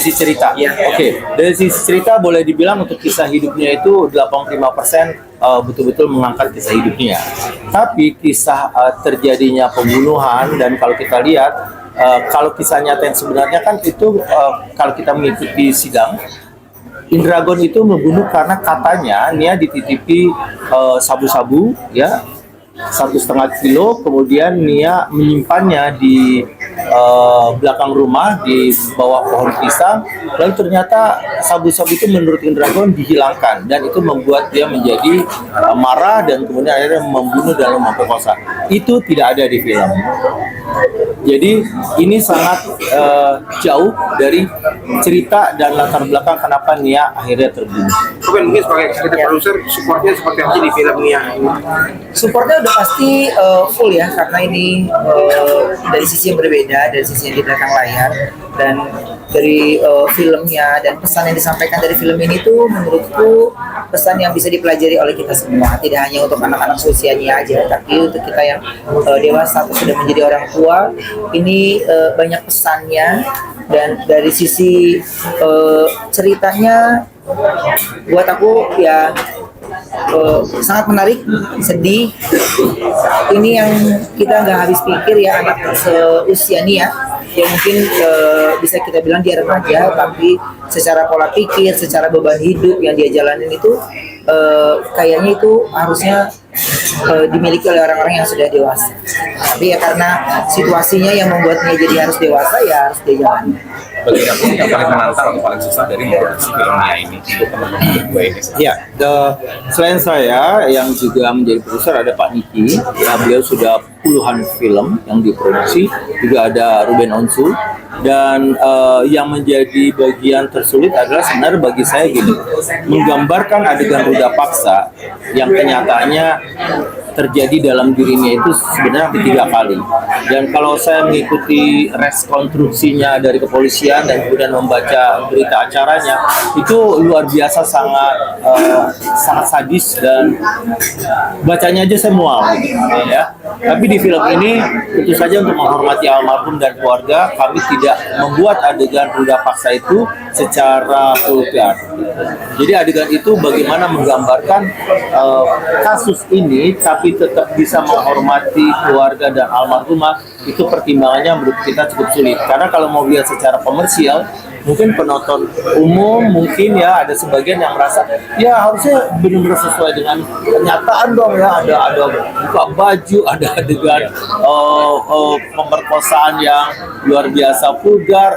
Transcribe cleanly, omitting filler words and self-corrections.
sisi cerita. Iya. Oke, dari sisi cerita boleh dibilang untuk kisah hidupnya itu 85% betul-betul mengangkat kisah hidupnya. Tapi kisah terjadinya pembunuhan dan kalau kita lihat kalau kisah nyata yang sebenarnya kan itu kalau kita mengikuti sidang Indragon itu membunuh karena katanya Nia dititipi sabu-sabu ya 1,5 kilo, kemudian Nia menyimpannya di belakang rumah di bawah pohon pisang, lalu ternyata sabu-sabu itu menurut Indragon dihilangkan dan itu membuat dia menjadi marah dan kemudian akhirnya membunuh dan memperkosa. Itu tidak ada di film. Jadi ini sangat jauh dari cerita dan latar belakang kenapa Nia akhirnya terbunuh. Mungkin sebagai eksekutif produser, supportnya seperti apa sih di film Nia? Supportnya udah pasti full ya, karena ini dari sisi yang berbeda, dari sisi yang di belakang layar, dan dari filmnya dan pesan yang disampaikan dari film ini tuh menurutku pesan yang bisa dipelajari oleh kita semua, tidak hanya untuk anak-anak usianya aja, tapi untuk kita yang dewasa atau sudah menjadi orang tua. Ini banyak pesannya, dan dari sisi ceritanya buat aku ya sangat menarik, sedih. Ini yang kita nggak habis pikir ya, anak seusia Nia yang mungkin bisa kita bilang dia remaja, tapi secara pola pikir, secara beban hidup yang dia jalanin itu kayaknya itu harusnya dimiliki oleh orang-orang yang sudah dewasa. Tapi ya karena situasinya yang membuatnya jadi harus dewasa, ya harus dia jalani. Bagi kamu yang paling menantang atau paling susah dari memproduksi filmnya ini untuk teman-teman berdua ini? Ya, selain saya yang juga menjadi produser ada Pak Niki, ya beliau sudah puluhan film yang diproduksi, juga ada Ruben Onsu, dan yang menjadi bagian tersulit adalah sebenarnya bagi saya gini, menggambarkan adegan ruda paksa yang kenyataannya terjadi dalam dirinya itu sebenarnya 3 kali. Dan kalau saya mengikuti rekonstruksinya dari kepolisian dan kemudian membaca berita acaranya, itu luar biasa sangat sadis dan bacanya aja saya mual gitu, ya. Tapi di film ini tentu saja untuk menghormati almarhum dan keluarga, kami tidak membuat adegan ruda paksa itu secara vulgar. Jadi adegan itu bagaimana menggambarkan kasus ini tapi tetap bisa menghormati keluarga dan almarhumah, itu pertimbangannya menurut kita cukup sulit. Karena kalau mau lihat secara komersial, mungkin penonton umum mungkin ya ada sebagian yang merasa ya harusnya benar-benar sesuai dengan kenyataan dong ya, ada buka baju, ada adegan pemerkosaan yang luar biasa vulgar.